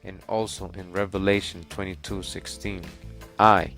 And also in Revelation 22:16, I,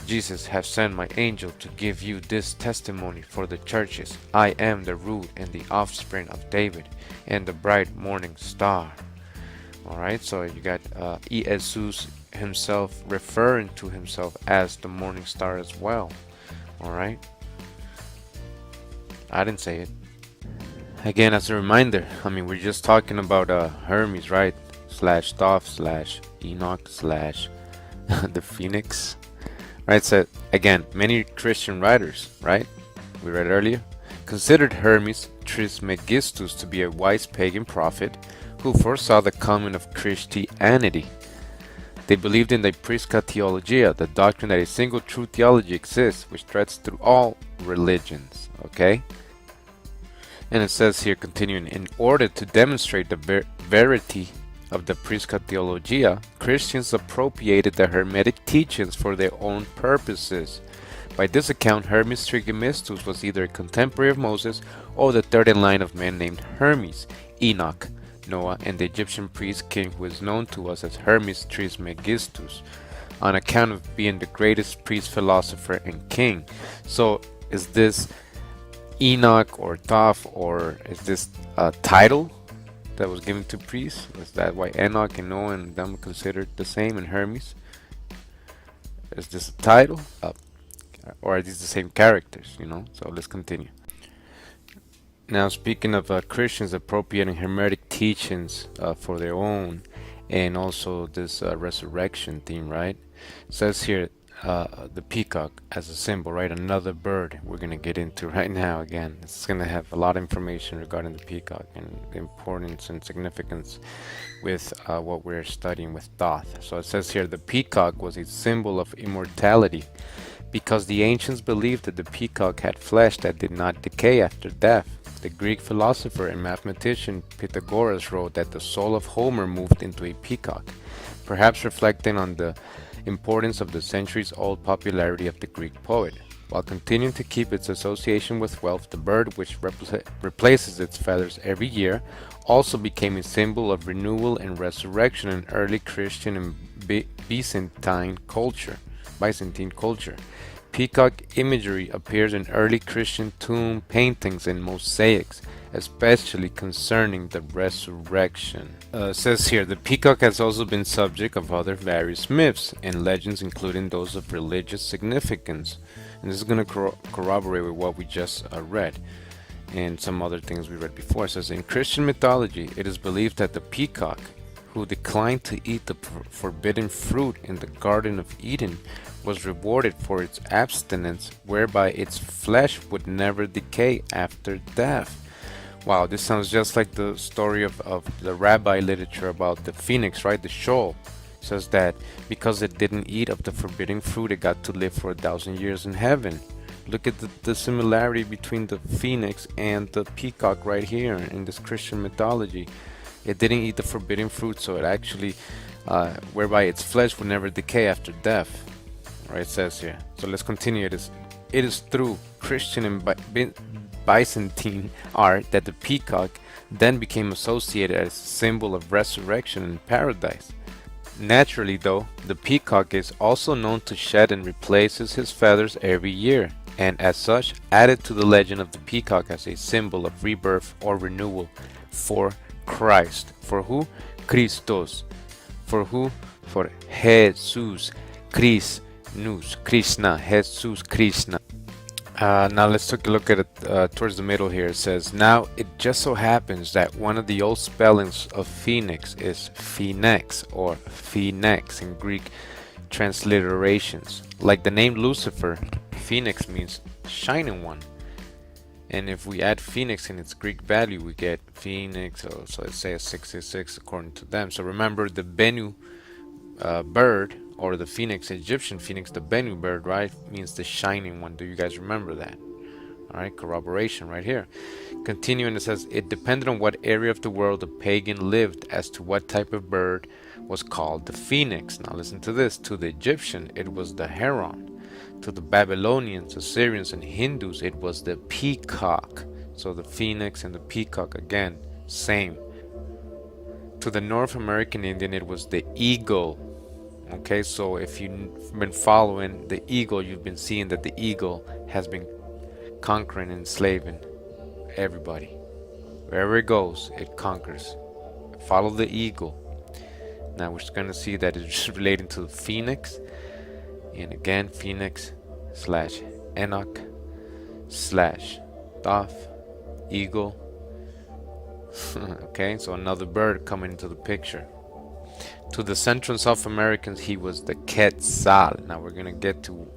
Jesus, have sent my angel to give you this testimony for the churches. I am the root and the offspring of David and the bright morning star. Alright, so you got Jesus himself referring to himself as the morning star as well. Alright, I didn't say it. Again, as a reminder, I mean, we're just talking about Hermes, right? Slash Thoth slash Enoch slash the Phoenix. Right, so again, many Christian writers, right, we read earlier, considered Hermes Trismegistus to be a wise pagan prophet who foresaw the coming of Christianity. They believed in the Prisca Theologia, the doctrine that a single true theology exists, which threads through all religions, okay? And it says here, continuing, in order to demonstrate the verity of the Prisca Theologia, Christians appropriated the Hermetic teachings for their own purposes. By this account, Hermes Trismegistus was either a contemporary of Moses or the third in line of men named Hermes, Enoch, Noah, and the Egyptian priest king who is known to us as Hermes Trismegistus, on account of being the greatest priest, philosopher, and king. So, is this Enoch or Thoth, or is this a title that was given to priests? Is that why Enoch and Noah and them are considered the same, and Hermes? Is this a title? Or are these the same characters, you know? So let's continue. Now, speaking of Christians appropriating Hermetic teachings for their own, and also this resurrection theme, right? It says here, the peacock as a symbol, right? Another bird we're going to get into right now. Again, it's going to have a lot of information regarding the peacock and the importance and significance with what we're studying with Thoth. So it says here, the peacock was a symbol of immortality because the ancients believed that the peacock had flesh that did not decay after death. The Greek philosopher and mathematician Pythagoras wrote that the soul of Homer moved into a peacock, perhaps reflecting on the importance of the centuries-old popularity of the Greek poet. While continuing to keep its association with wealth, the bird, which replaces its feathers every year, also became a symbol of renewal and resurrection in early Christian and Byzantine culture. Peacock imagery appears in early Christian tomb paintings and mosaics, especially concerning the resurrection. Says here, the peacock has also been subject of other various myths and legends, including those of religious significance. And this is going to corroborate with what we just read and some other things we read before. It says, in Christian mythology, it is believed that the peacock, who declined to eat the forbidden fruit in the Garden of Eden, was rewarded for its abstinence, whereby its flesh would never decay after death. Wow, this sounds just like the story of the rabbi literature about the phoenix, right? The shoal. It says that because it didn't eat of the forbidden fruit, it got to live for 1,000 years in heaven. Look at the similarity between the phoenix and the peacock right here in this Christian mythology. It didn't eat the forbidden fruit, so it actually, whereby its flesh would never decay after death. Right, it says here. So let's continue. It is through Christian and Byzantine art that the peacock then became associated as a symbol of resurrection and paradise. Naturally, though, the peacock is also known to shed and replaces his feathers every year, and as such, added to the legend of the peacock as a symbol of rebirth or renewal for Christ. For who? Christos. For who? For Jesus. Krishna, Jesus, Krishna. Now let's take a look at it towards the middle here. It says, now it just so happens that one of the old spellings of phoenix is phoenix or phoenix in Greek transliterations. Like the name Lucifer, phoenix means shining one. And if we add phoenix in its Greek value, we get phoenix, so let's say a 666 according to them. So remember the Bennu bird, or the phoenix, Egyptian phoenix, the Bennu bird, right, means the shining one. Do you guys remember that? Alright, corroboration right here. Continuing, it says, it depended on what area of the world the pagan lived as to what type of bird was called the phoenix. Now listen to this. To the Egyptian, it was the heron. To the Babylonians, Assyrians, and Hindus, it was the peacock. So the phoenix and the peacock, again, same. To the North American Indian, it was the eagle. Okay, so if you've been following the eagle, you've been seeing that the eagle has been conquering and enslaving everybody. Wherever it goes, it conquers. Follow the eagle. Now we're going to see that it's relating to the phoenix. And again, phoenix slash Enoch slash Thoth, eagle. Okay, so another bird coming into the picture. To the Central and South Americans, he was the Quetzal. Now we're going to get to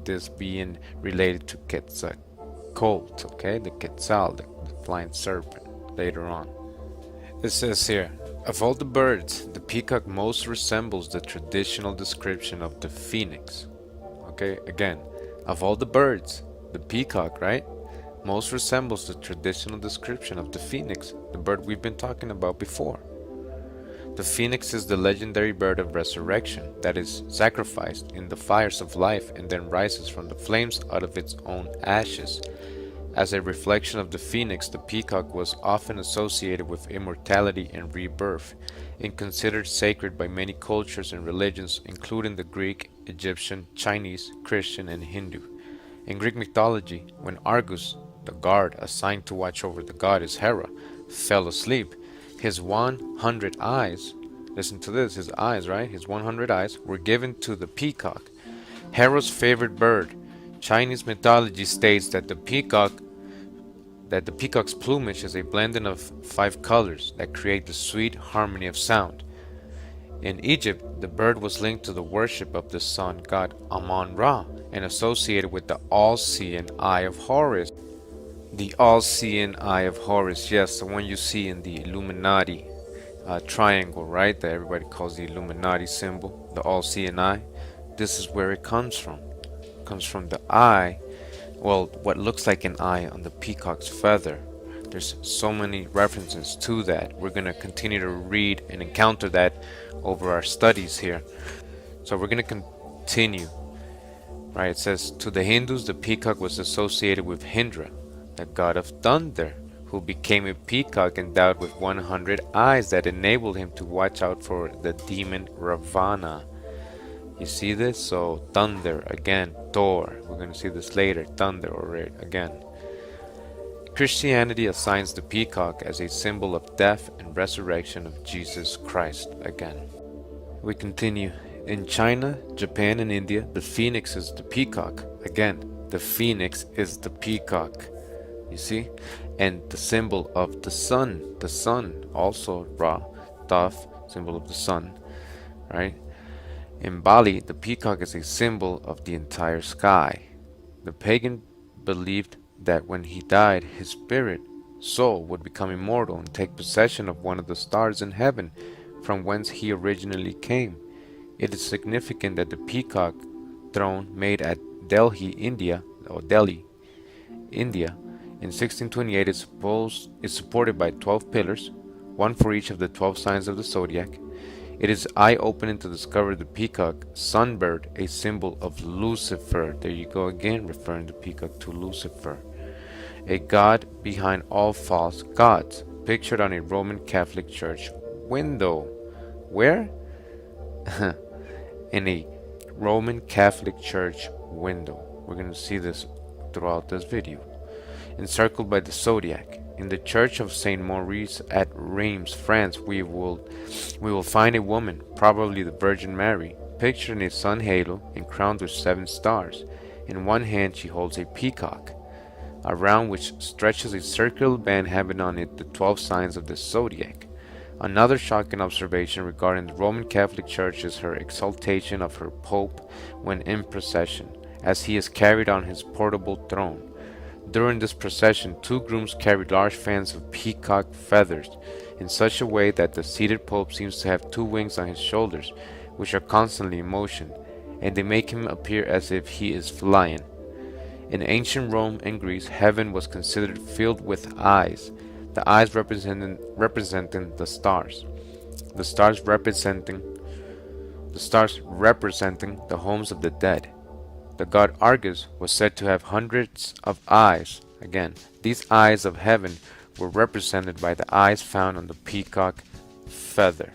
this being related to Quetzalcoatl, okay, the Quetzal, the flying serpent, later on. It says here, of all the birds, the peacock most resembles the traditional description of the phoenix. Okay, again, of all the birds, the peacock, right, most resembles the traditional description of the phoenix, the bird we've been talking about before. The phoenix is the legendary bird of resurrection that is sacrificed in the fires of life and then rises from the flames out of its own ashes. As a reflection of the phoenix, the peacock was often associated with immortality and rebirth, and considered sacred by many cultures and religions, including the Greek, Egyptian, Chinese, Christian, and Hindu. In Greek mythology, when Argus, the guard assigned to watch over the goddess Hera, fell asleep, his 100 eyes, listen to this, his eyes, right? His 100 eyes were given to the peacock, Hera's favorite bird. Chinese mythology states that the peacock's plumage is a blending of 5 colors that create the sweet harmony of sound. In Egypt, the bird was linked to the worship of the sun god Amun-Ra and associated with the all-seeing eye of Horus. The all-seeing eye of Horus, yes, the one you see in the Illuminati triangle, right? That everybody calls the Illuminati symbol, the all-seeing eye. This is where it comes from. It comes from the eye, well, what looks like an eye on the peacock's feather. There's so many references to that. We're going to continue to read and encounter that over our studies here. So we're going to continue. Right, it says, to the Hindus, the peacock was associated with Indra, the god of thunder, who became a peacock endowed with 100 eyes that enabled him to watch out for the demon Ravana. You see this? So thunder, again, Thor. We're going to see this later, thunder already, again. Christianity assigns the peacock as a symbol of death and resurrection of Jesus Christ, again. We continue. In China, Japan, and India, the phoenix is the peacock. Again, the phoenix is the peacock. You see? And the symbol of the sun, also Ra, Thoth, symbol of the sun, right? In Bali, the peacock is a symbol of the entire sky. The pagan believed that when he died, his soul would become immortal and take possession of one of the stars in heaven from whence he originally came. It is significant that the peacock throne made at Delhi, India, in 1628 is supported by 12 pillars, one for each of the 12 signs of the zodiac. It is eye-opening to discover the peacock, sunbird, a symbol of Lucifer. There you go again, referring the peacock to Lucifer, a god behind all false gods, pictured on a Roman Catholic church window. Where? In a Roman Catholic church window. We're going to see this throughout this video. Encircled by the zodiac. In the church of Saint Maurice at Reims, France, we will find a woman, probably the Virgin Mary, pictured in a sun halo and crowned with 7 stars. In one hand she holds a peacock, around which stretches a circular band having on it the 12 signs of the zodiac. Another shocking observation regarding the Roman Catholic Church is her exaltation of her Pope when in procession, as he is carried on his portable throne. During this procession, 2 grooms carry large fans of peacock feathers in such a way that the seated Pope seems to have 2 wings on his shoulders, which are constantly in motion, and they make him appear as if he is flying. In ancient Rome and Greece, heaven was considered filled with eyes, the eyes representing the stars, the stars representing the homes of the dead. The god Argus was said to have hundreds of eyes. Again, these eyes of heaven were represented by the eyes found on the peacock feather.